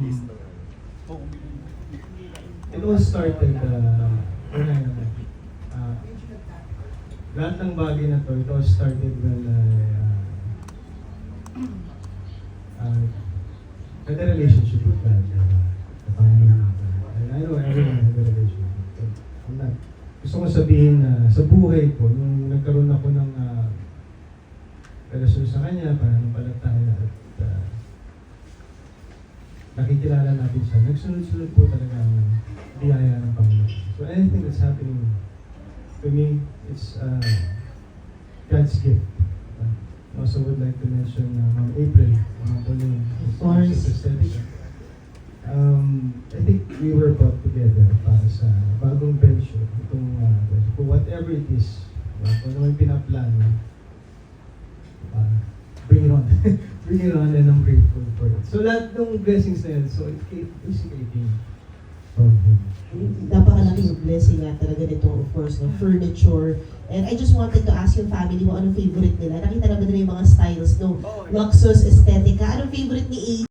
It all started, lahat ng bagay na to, it all started when I had a relationship with God. And I know everyone had a relationship. So, gusto ko sabihin na sa buhay ko, nung nagkaroon ako ng relasyon sa Kanya, pananampalataya at nakikilala natin siya, nagsunod-sunod po talaga ang biyaya ng Panginoon. So anything that's happening to me, it's God's gift. I also would like to mention Ma'am April, Ma'am Pauline, Of course. I think we were brought together para sa bagong venture, for whatever it is, kung ano may pinaplano, bring it on. Bring it on, and I'm grateful for it. So lahat ng blessings na yun, so it basically came from Him. Napakalaking blessing nga talaga nito, of course, no? Furniture. And I just wanted to ask yung family mo anong favorite nila. Nakita naman nila yung mga styles, no? Luxus, aesthetica. Anong favorite ni A?